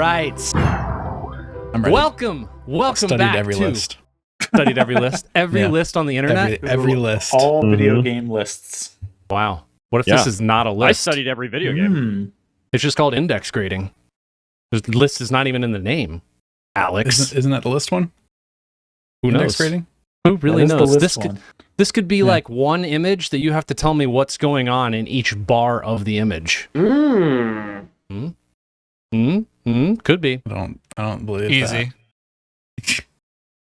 right. I'm ready. Welcome Studied back every to list. Studied every list. Every list on the internet. Every list. All video game lists. Wow. What if this is not a list? I studied every video game. It's just called index grading. The list is not even in the name. Alex. Isn't that the list one? Who Index knows? grading? Who really That is the knows? list This could be Yeah. like one image that you have to tell me what's going on in each bar of the image. Mm. Could be. I don't believe Easy.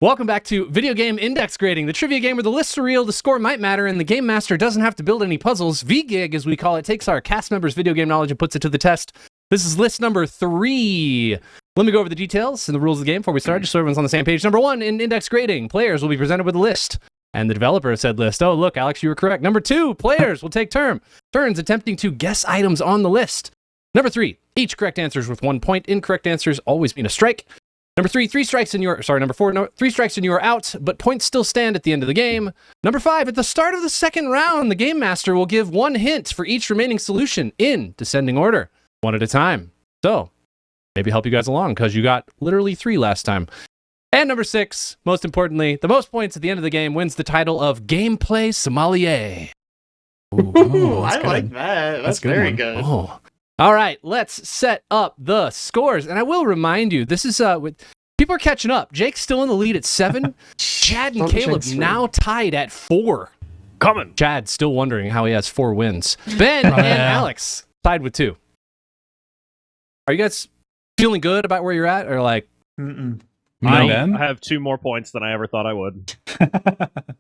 Welcome back to Video Game Index Grading, the trivia game where the lists are real, the score might matter, and the game master doesn't have to build any puzzles. VGig, as we call it, takes our cast members' video game knowledge and puts it to the test. This is list number 3. Let me go over the details and the rules of the game before we start, just so everyone's on the same page. Number 1, in index grading, players will be presented with a list, and the developer said list. Oh, look, Alex, you were correct. Number 2, players will take turns attempting to guess items on the list. Number 3, each correct answer is worth 1 point. Incorrect answers always mean a strike. Number 4, 3 strikes and you are out, but points still stand at the end of the game. Number 5, at the start of the second round, the game master will give 1 hint for each remaining solution in descending order, 1 at a time. So, maybe help you guys along, because you got literally 3 last time. And number 6, most importantly, the most points at the end of the game wins the title of Gameplay Sommelier. Ooh, that's I good. like that. That's a good very one. good. Oh. All right, let's set up the scores. And I will remind you, this is people are catching up. Jake's still in the lead at 7. Chad and Don't Caleb jinx me. now tied at 4. Coming. Chad still wondering how he has 4 wins. Ben and Alex tied with 2. Are you guys feeling good about where you're at, or like? Mm-mm. I Ben? have 2 more points than I ever thought I would.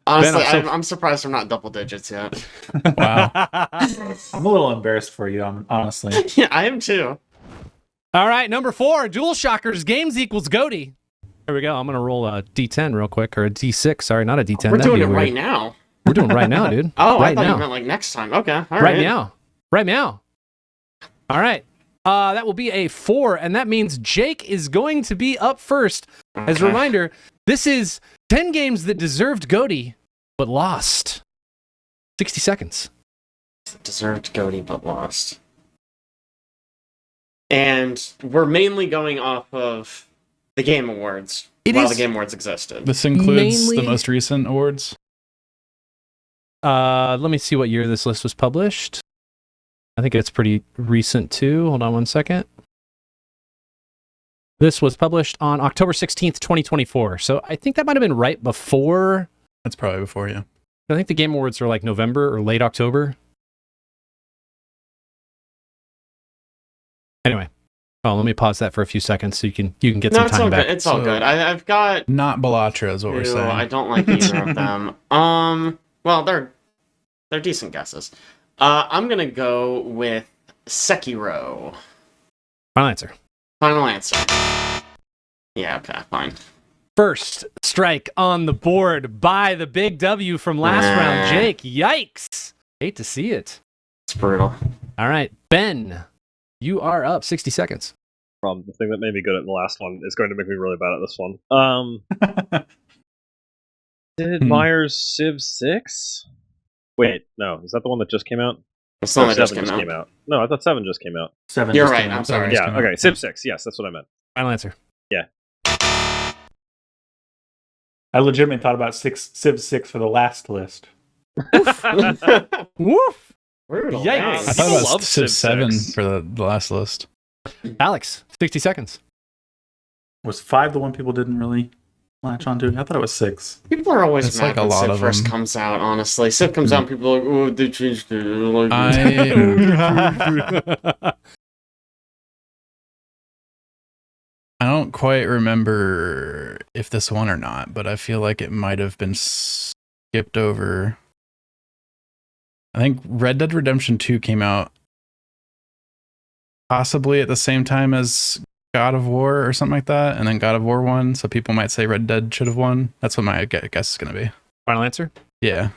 Honestly, Ben, I'm surprised we're not double digits yet. Wow. I'm a little embarrassed for you, honestly. Yeah, I am too. All right, number 4, dualSHOCKERS games equals GOTY. Here we go. I'm gonna roll a D10 real quick, or a D6. Sorry, not a D10. We're That'd doing be it weird. right now. We're doing it right now, dude. Oh, right I thought now. you meant like next time. Okay, all right. Right meow. Right meow. All right. That will be a 4, and that means Jake is going to be up first. As a Okay. reminder, this is 10 games that deserved GOTY, but lost. 60 seconds. Deserved GOTY, but lost. And we're mainly going off of the Game Awards while the Game Awards existed. This includes Mainly- the most recent awards. Let me see what year this list was published. I think it's pretty recent, too. Hold on one second. This was published on October 16th, 2024. So I think that might have been right before. That's probably before you. I think the Game Awards are like November or late October. Anyway, let me pause that for a few seconds so you can get No, some it's all time back. good. It's all So- good. I've got Not Balatra is what we're 2. saying. I don't like either of them. Well, they're decent guesses. I'm gonna go with Sekiro. Final answer. Final answer. Yeah, okay, fine. First strike on the board by the big W from last round, Jake. Yikes! Hate to see it. It's brutal. All right, Ben, you are up. 60 seconds. The thing that made me good at the last one is going to make me really bad at this one. Sid Meier's Civ 6? Wait, no. Is that the one that just came out? It's the one that just 7 came out. No, I thought 7 just came out. 7 You're right, I'm sorry. Just Yeah, came out. okay. Civ 6. Yes, that's what I meant. Final answer. I legitimately thought about Civ 6 for the last list. Woof! Brutal. Yikes. Dang. I thought People it love was Civ Civ 7 6. for the last list. Alex, 60 seconds. Was 5 the one people didn't really latch onto? I thought it was 6. People are always It's mad like a when lot Civ of first them. comes out, honestly. Civ comes out and people are like, oh, they changed it. Like, I don't quite remember if this won or not, but I feel like it might have been skipped over. I think Red Dead Redemption 2 came out possibly at the same time as God of War or something like that, and then God of War won, so people might say Red Dead should have won. That's what my guess is going to be. Final answer. Yeah.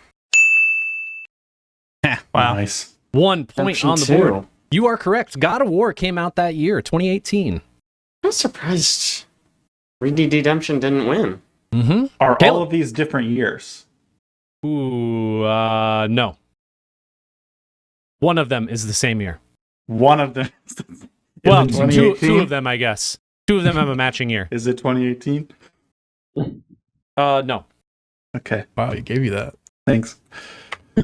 Wow. Nice. 1 point Redemption on the 2. board. You are correct. God of War came out that year, 2018. I'm surprised Red Dead Redemption didn't win. Mm-hmm. Are Caleb. all of these different years? Ooh, no. One of them is the same year. One of them. Well, Is it two 2018? of them, I guess. Two of them have a matching year. Is it 2018? No. Okay, Wow, he gave you that. thanks.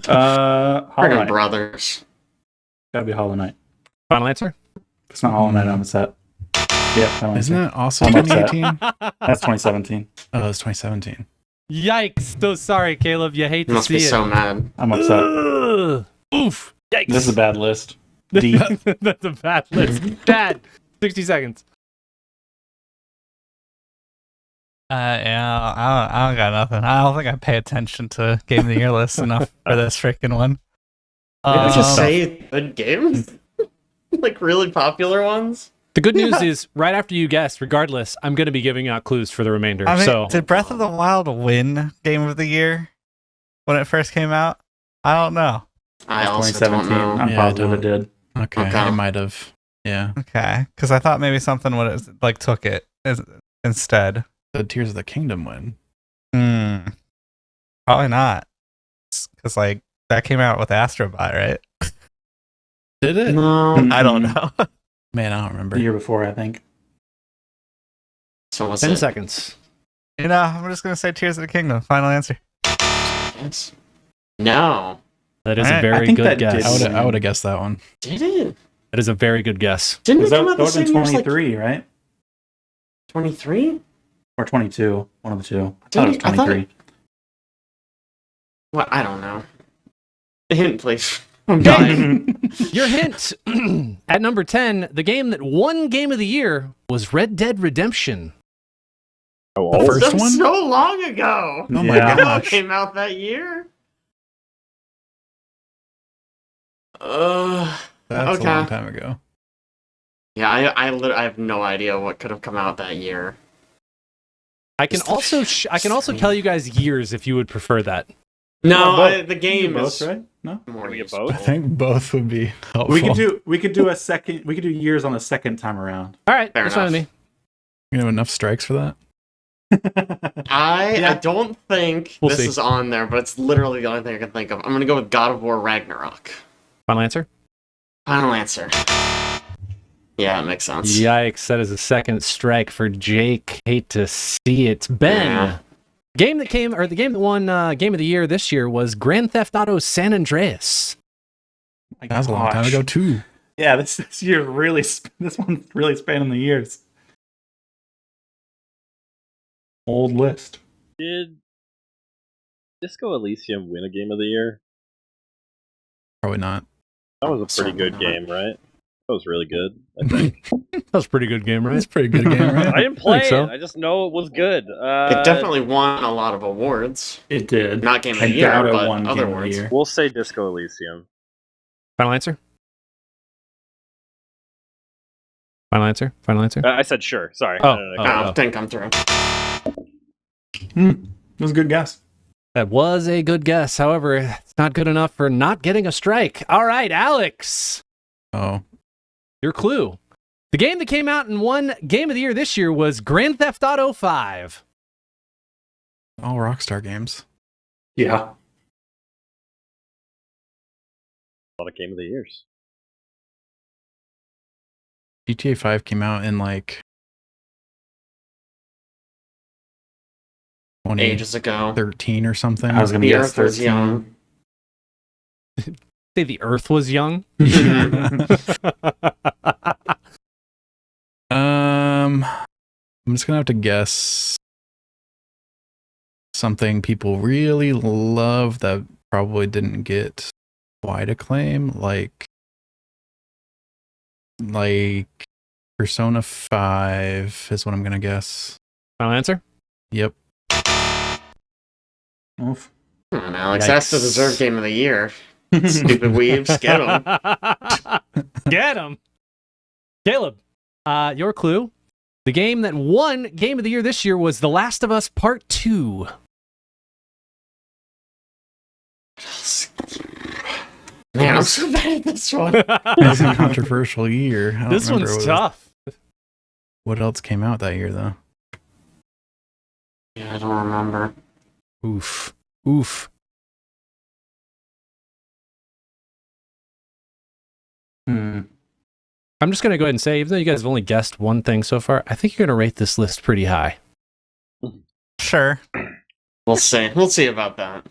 Hollow Friggin' Knight. brothers. Gotta be Hollow Knight. Final answer? If it's not Hollow Knight, I'm upset. Yeah, final Isn't answer. that also I'm upset. 2018? That's 2017. Oh, it's 2017. Yikes. So sorry, Caleb. You hate You to must see be it. so mad. I'm upset. Ugh. Oof. Yikes. This is a bad list. D. That's a bad list. Bad. 60 seconds. Yeah, I don't got nothing. I don't think I pay attention to Game of the Year lists enough for this freaking one. Did you just Um, say good games? Like really popular ones? The good news is, right after you guess, regardless, I'm going to be giving out clues for the remainder. I mean, so did Breath of the Wild win Game of the Year when it first came out? I don't know. I also don't 2017. know. I'm Yeah, I positive it did. Okay, Okay. it might have. Yeah. Okay, because I thought maybe something would have like took it instead. The Tears of the Kingdom win. Probably not. Because like that came out with Astro Bot, right? Did it? No. I don't know. Man, I don't remember. The year before, I think. So what's 10 it? seconds. You know, I'm just gonna say Tears of the Kingdom. Final answer. Yes. No. That is Alright, a I very think good that guess. did I would have guessed that one. Did it? That is a very good guess. Didn't it That come out the was in same year as like 23, right? 23? Or 22. One of the two. I thought it was Didn't- I thought 23. What? I don't know. Hint, please. I'm dying. Your hint at number 10, the game that won Game of the Year was Red Dead Redemption. Oh, The old? first That was one? so long ago. Oh my Yeah. It gosh. came out that year. That's Okay. a long time ago. Yeah, I have no idea what could have come out that year. I can It's- also I can also tell you guys years if you would prefer that. No, both. the We game do both, is right? No? more Can we get useful. both? I think both would be helpful. We could do a second. We could do years on a second time around. All right, Fair that's fine with enough. me. You have enough strikes for that? I Yeah. don't think We'll this see. is on there, but it's literally the only thing I can think of. I'm gonna go with God of War Ragnarok. Final answer? Final answer. Yeah, it makes sense. Yikes, that is a second strike for Jake. Hate to see it. Ben. Yeah. The game that won Game of the Year this year was Grand Theft Auto San Andreas. That was a long time ago too. Yeah, this year really. This one's really spanning the years. Old list. Did Disco Elysium win a Game of the Year? Probably not. That was a pretty good game, right? That was really good, I think. That was a pretty good game, right? It's a pretty good game, right? I didn't play think so. it. I just know it was good. It definitely won a lot of awards. It did. Not Game of I the Year, doubt it but won other Game of the awards. Year. We'll say Disco Elysium. Final answer? Final answer? Final answer? I said sure. Sorry. Oh, No. I didn't come through. It was a good guess. That was a good guess. However, it's not good enough for not getting a strike. All right, Alex, Oh, your clue. The game that came out and won Game of the Year this year was Grand Theft Auto 5. all Rockstar games. Yeah. A lot of Game of the Years. GTA 5 came out in like Ages ago. 2013 or something. I was gonna The guess Earth was 13. young. Say the Earth was young. I'm just gonna have to guess something people really love that probably didn't get wide acclaim, like Persona 5 is what I'm gonna guess. Final answer? Yep. Oof. Come on, Alex. That's the Yikes. deserved Game of the Year. Stupid weebs. Get them. Get him. Caleb, your clue. The game that won Game of the Year this year was The Last of Us Part 2. Man, I'm so bad at this one. That's a controversial year. I don't This remember one's what- tough. What else came out that year though? Yeah, I don't remember. Oof. Oof. Hmm. I'm just going to go ahead and say, even though you guys have only guessed one thing so far, I think you're going to rate this list pretty high. Sure. We'll see. We'll see about that.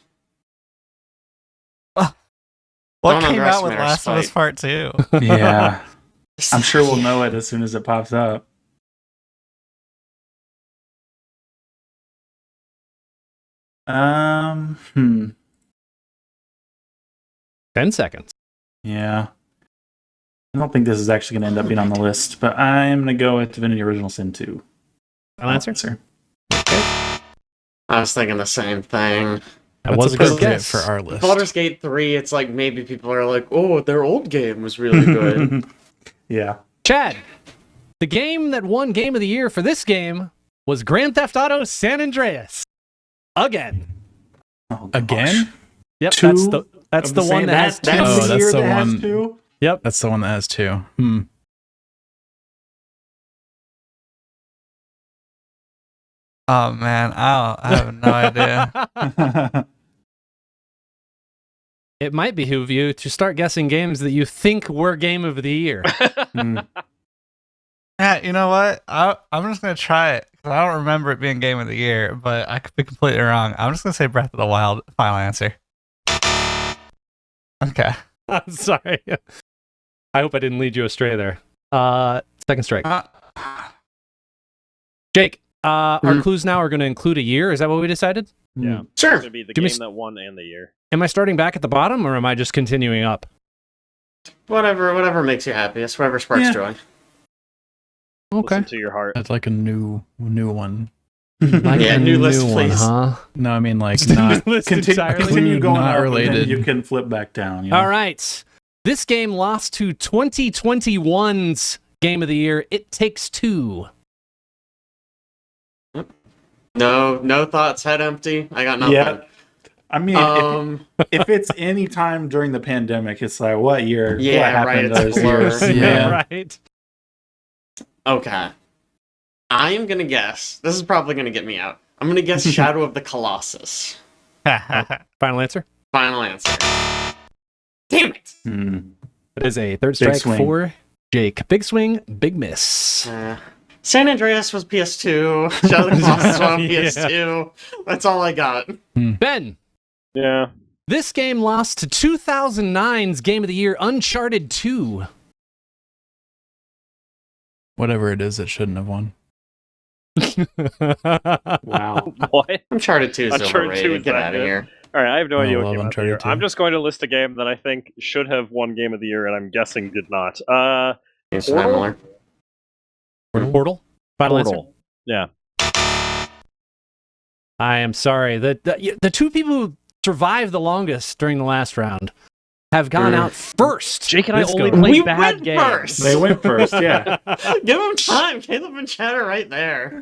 What Don't came out with underestimate our Last of Us spite. Part 2? Yeah. I'm sure we'll know it as soon as it pops up. Hmm. 10 seconds. Yeah. I don't think this is actually going to end up being on the list, but I'm going to go with Divinity Original Sin 2. Final answer? I was thinking the same thing. That was a good appropriate guess. for our list. Baldur's Gate 3, it's like maybe people are like, oh, their old game was really good. Yeah. Chad, the game that won Game of the Year for this game was Grand Theft Auto San Andreas. Again. Oh, Again? Yep, Two that's the one that has two. Oh, the that's year the that has one. two? Yep. That's the one that has 2. Oh man, I have no idea. It might behoove you to start guessing games that you think were Game of the Year. Yeah, you know what? I'm just gonna try it. 'Cause I don't remember it being Game of the Year, but I could be completely wrong. I'm just gonna say Breath of the Wild. Final answer. Okay. I'm sorry. I hope I didn't lead you astray there. Second strike. Jake, our clues now are going to include a year. Is that what we decided? Yeah. Sure. It's gonna be the Give me game that won and the year. Am I starting back at the bottom, or am I just continuing up? Whatever makes you happiest. Whatever sparks Yeah. joy. Okay. Listen to your heart. That's like a new one. Like Yeah, a new list, one, please. huh? No, I mean like not. List entirely. Continue going Not up, and then related. you can flip back down. You know? All right. This game lost to 2021's Game of the Year, It Takes Two. No thoughts, head empty. I got nothing. Yeah. I mean, if it's any time during the pandemic, it's like, what year? Yeah, what right, happened it's those a blur. years? Yeah. Right. Okay. I am gonna guess. This is probably gonna get me out. I'm gonna guess Shadow of the Colossus. Final answer? Final answer. Damn it! Hmm. That is a third Big strike swing. for Jake. Big swing, big miss. San Andreas was PS2. Shadow of the Colossus was on Yeah. PS2. That's all I got. Ben, Yeah. this game lost to 2009's Game of the Year, Uncharted 2. Whatever it is, it shouldn't have won. Wow. What? Uncharted 2 is Uncharted 2 overrated. is Get that out of good? here. All right, I have no I idea what love came out the Uncharted year. 2. I'm just going to list a game that I think should have won Game of the Year, and I'm guessing did not. Yes, Portal? Miller. Portal? Final answer? Portal. Yeah. I am sorry. The two people who survived the longest during the last round have gone out first. Jake and I This only go- played We bad went games. first. They went first, yeah. Give him time. Caleb and Chad are right there.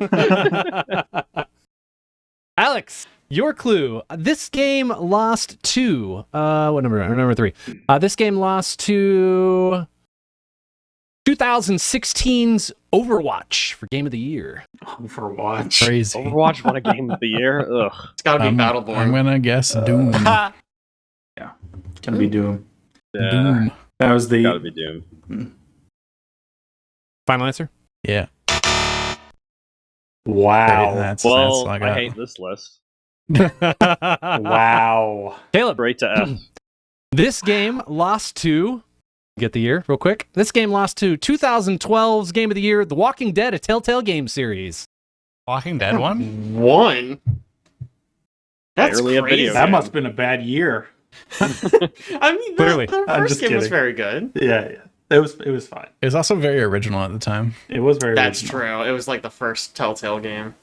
Alex, your clue. This game lost to what number? Number 3. This game lost to 2016's Overwatch for Game of the Year. Overwatch. Crazy. Overwatch won a Game of the Year. Ugh. It's gotta be I'm Battleborn. gonna guess Doom. Can be Doom. Yeah. Doom. That was the. Gotta be Doom. Final answer? Yeah. Wow. That's Well, all I I got. hate this list. Wow. Caleb, Straight to F. this game lost to, get the year real quick. This game lost to 2012's Game of the Year, The Walking Dead, a Telltale game series. Walking Dead one? One. That's Barely a crazy. video That game. must have been a bad year. I mean, Clearly. the I'm first just game was kidding. very good. Yeah. It was fine. It was also very original at the time. It was very. That's original. true. It was like the first Telltale game.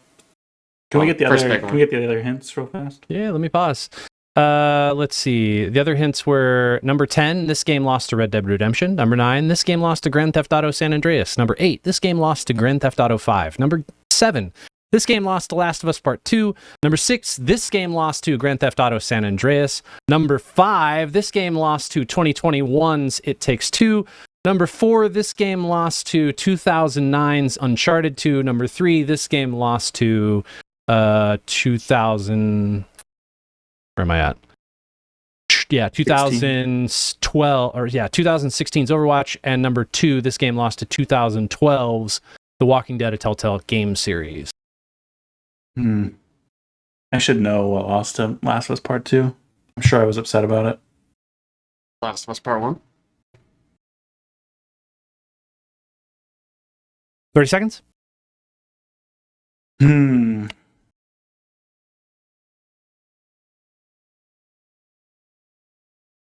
Can we get the First other? big Can one. we get the other hints real fast? Yeah, let me pause. Let's see. The other hints were number 10, this game lost to Red Dead Redemption. Number 9, this game lost to Grand Theft Auto San Andreas. Number 8, this game lost to Grand Theft Auto 5. Number 7, this game lost to Last of Us Part 2. Number 6, this game lost to Grand Theft Auto San Andreas. Number 5, this game lost to 2021's It Takes Two. Number 4, this game lost to 2009's Uncharted 2. Number 3, this game lost to 2000. Where am I at? 2012 or 2016's Overwatch, and number 2, this game lost to 2012's The Walking Dead: A Telltale Game series. I should know what lost to Last of Us Part 2. I'm sure I was upset about it. Last of Us Part 1. 30 seconds.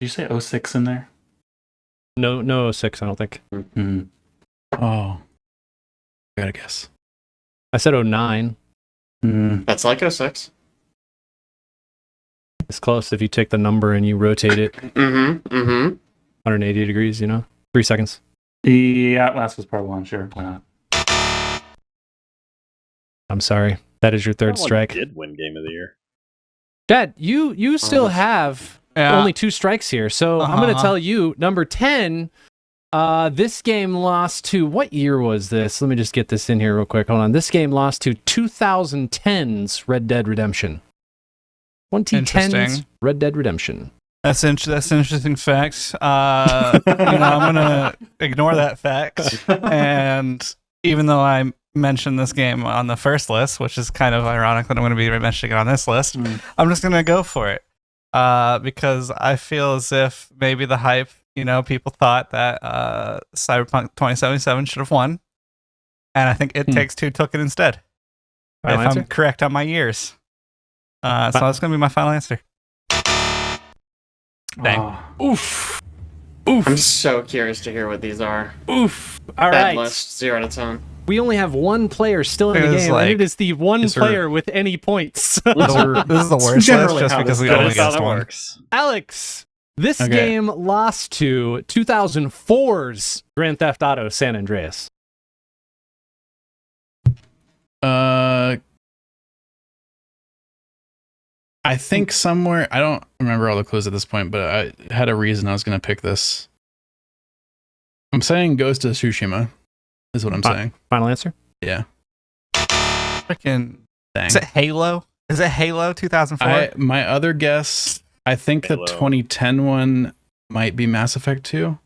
Did you say 06 in there? No 06, I don't think. Hmm. Oh, I gotta guess. I said 09. That's like 06. It's close if you take the number and you rotate it Mm-hmm. 180 degrees, 3 seconds. Yeah, Last was Part 1, sure. Why not? I'm sorry. That is your third That one strike. did win Game of the Year. Dad, you still have only 2 strikes here. So I'm going to tell you, number 10, this game lost to, what year was this? Let me just get this in here real quick. Hold on. This game lost to 2010's Red Dead Redemption. 2010's Interesting. Red Dead Redemption. That's an interesting fact. I'm gonna ignore that fact. And even though I mentioned this game on the first list, which is kind of ironic that I'm going to be mentioning it on this list, I'm just gonna go for it because I feel as if maybe the hype, people thought that Cyberpunk 2077 should have won, and I think It Takes Two took it instead. Final if answer? I'm correct on my years. So that's going to be my final answer. Dang. Oof. I'm so curious to hear what these are. Oof. All Bad right. list, 0 to 10. We only have one player still in the It is game, like- and it is the one Is there- player with any points. This is the worst list generally just how because this we goes. only That's how guessed that one. works. Alex, this Okay. game lost to 2004's Grand Theft Auto San Andreas. I think somewhere, I don't remember all the clues at this point, but I had a reason I was going to pick this. I'm saying Ghost of Tsushima is what I'm saying. Final answer? Yeah. Freaking. Dang. Is it Halo? Is it Halo 2004? My other guess, I think Halo. the 2010 one might be Mass Effect 2.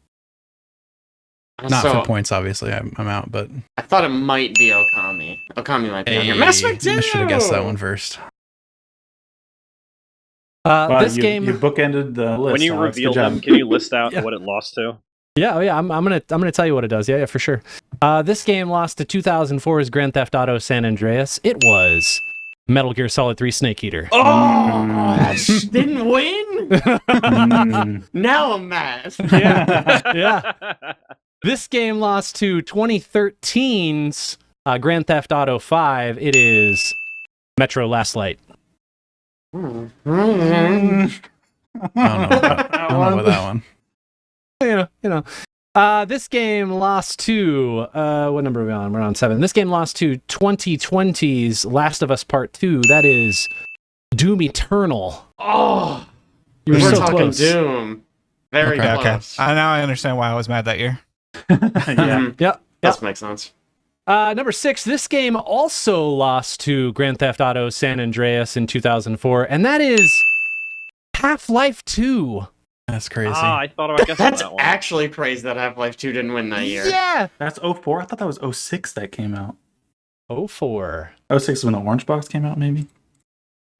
Not So, for points, obviously. I'm out, but I thought it might be Okami. Okami might be on here. Mass Effect 2! I should have guessed that one first. Wow, This you game. bookended the list. When you Alex. reveal Good job. them, can you list out Yeah. what it lost to? Yeah, I'm gonna tell you what it does. Yeah, for sure. This game lost to 2004's Grand Theft Auto San Andreas. It was Metal Gear Solid 3 Snake Eater. Oh! Didn't win? Mm. Now I'm mad. Yeah. This game lost to 2013's Grand Theft Auto 5. It is Metro Last Light. I don't know about that one. This game lost to what number are we on? We're on 7. This game lost to 2020's Last of Us Part 2. That is Doom Eternal. Oh! You were We're so talking close. Doom. Very Okay. close. Now I understand why I was mad that year. Yeah. Mhm. Yep. Does make sense. Number 6. This game also lost to Grand Theft Auto San Andreas in 2004, and that is Half-Life 2. That's crazy. I thought about guessing That's that one. actually praise that Half-Life 2 didn't win that year. Yeah. That's 04? I thought that was 06 that came out. 04. 06 is when the Orange Box came out, maybe?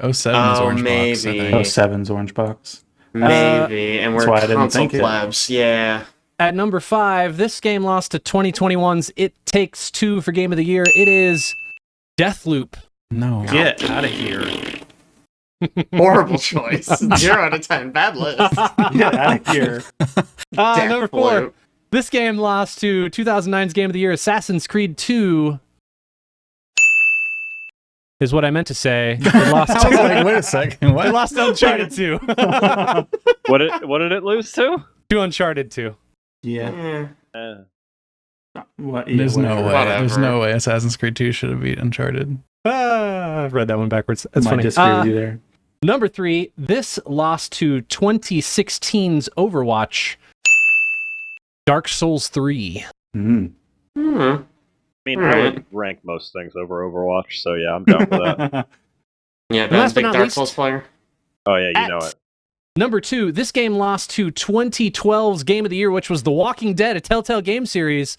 07's Oh, Orange Box, I maybe. think. 07's Orange Box. Maybe. And that's we're why I didn't console think it. plebs. Yeah. At number 5, this game lost to 2021's It Takes Two for Game of the Year. It is Deathloop. No. Get out of here. Horrible choice. 0 out of 10. Bad list. Get out of here. Number 4, Deathloop. this game lost to 2009's Game of the Year, Assassin's Creed 2. Is what I meant to say. It lost, I was like, wait a second. it What? lost to Uncharted 2. What did it lose to? To Uncharted 2. Yeah. Eh. What, yeah, There's no whatever. way. There's Whatever. no way Assassin's Creed 2 should have beat Uncharted. I've read that one backwards. That's Might funny. disagree with you there. Number 3, this lost to 2016's Overwatch, Dark Souls 3. Mm. Hmm. I mean, I would rank most things over Overwatch, so yeah, I'm down for that. Yeah, Last Ben's but big not Dark least- Souls player. Oh yeah, you At know it. Number 2, this game lost to 2012's Game of the Year, which was The Walking Dead, a Telltale game series.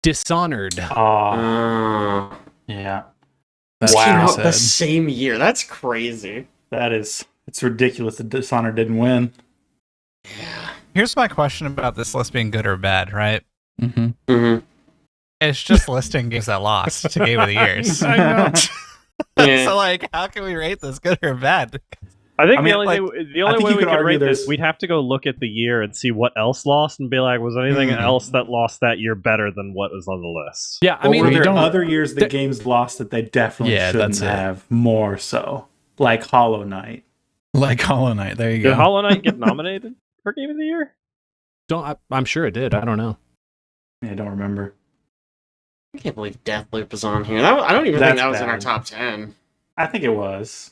Dishonored. Oh, yeah. That's Came wow. out the same year. That's crazy. It's ridiculous that Dishonored didn't win. Yeah. Here's my question about this list being good or bad, right? Mm-hmm. Mm-hmm. It's just listing games that lost to Game of the Years. I know. Yeah. So, like, how can we rate this good or bad? I think I the mean, only like, the I only think way you we could could argue rate this, there's- we'd have to go look at the year and see what else lost and be like, was anything else that lost that year better than what was on the list? Yeah, I Or mean, were we there don't- other years that th- games lost that they definitely Yeah, shouldn't that's it. have more so? Like Hollow Knight. Like Hollow Knight. There you go. Did Hollow Knight get nominated for Game of the Year? I'm sure it did. I don't know. Yeah, I don't remember. I can't believe Deathloop is on here. I don't even think That's that was in our bad. top 10. I think it was.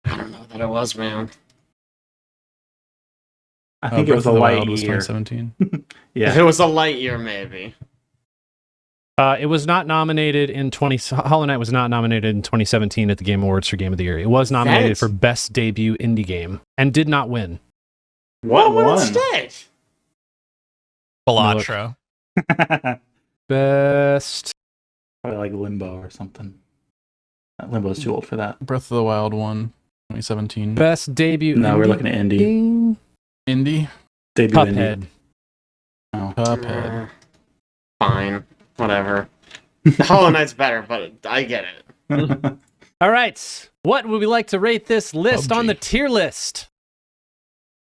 I don't know that it was, man. I think it was a Breath of the light Wild was year. 2017. If Yeah. it was a light year, maybe. It was not nominated in Hollow Knight was not nominated in 2017 at the Game Awards for Game of the Year. It was nominated Thanks. for Best Debut Indie Game and did not win. What won won? instead? Balatro. Best. Probably like Limbo or something. Limbo's too old for that. Breath of the Wild one, 2017. Best debut. No, indie we're looking at indie. game? Indie. Debut Cuphead. indie. Oh. Cuphead. Fine. Whatever. Hollow Knight's better, but I get it. All right. What would we like to rate this list PUBG. on the tier list?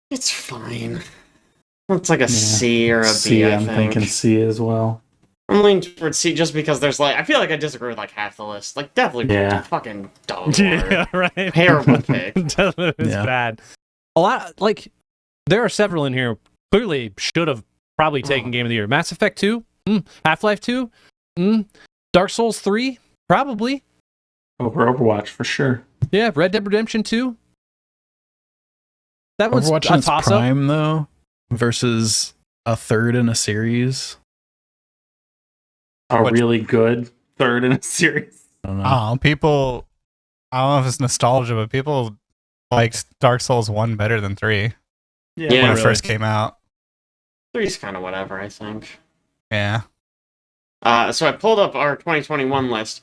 It's fine. It's like a C or a B, C, I I'm think. thinking C as well. I'm leaning towards C just because there's like, I feel like I disagree with like half the list. Like, definitely Yeah. fucking dog water. right. Terrible pick. It's Yeah. bad. A lot, like, there are several in here clearly should have probably taken Game of the Year. Mass Effect 2, Half-Life 2, Dark Souls 3, probably. Over Overwatch for sure. Yeah, Red Dead Redemption 2. That was Overwatch a in its toss-up. prime, though, versus a third in a series. A What- really good third in a series. I don't know. People, I don't know if it's nostalgia, but people liked Dark Souls 1 better than 3 Yeah, when really. it first came out. Three's kind of whatever, I think. Yeah. So I pulled up our 2021 list.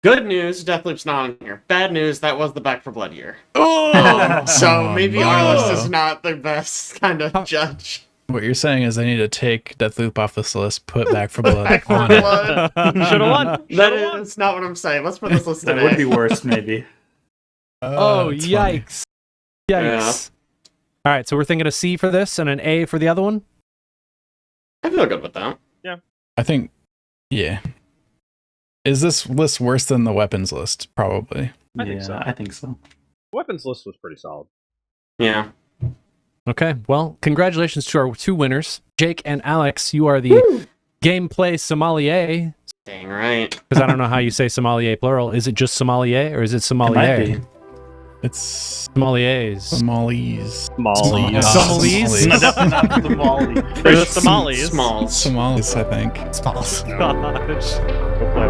Good news, Deathloop's not on here. Bad news, that was the Back 4 Blood year. Oh! So maybe our list no. is not the best kind of judge. What you're saying is I need to take Deathloop off this list, put Back for Blood Back 4 on it. Blood. Should have won. That Shoulda won. is not what I'm saying. Let's put this list That today. would be worse, maybe. Oh, that's funny. yikes. Yikes. All right, so we're thinking a C for this and an A for the other one? I feel good with that. I think, yeah. Is this list worse than the weapons list? Probably. I think so. I think so. Weapons list was pretty solid. Yeah. Okay, well, congratulations to our two winners. Jake and Alex, you are the gameplay sommelier. Dang right. Because I don't know how you say sommelier plural. Is it just sommelier or is it It might sommelier? be. It's Sommeliers. Somalis. Somalis. Somalis? Definitely not Somali. There's the Somalis. Smalls. Somalis, I think. Smalls. Gosh. We'll play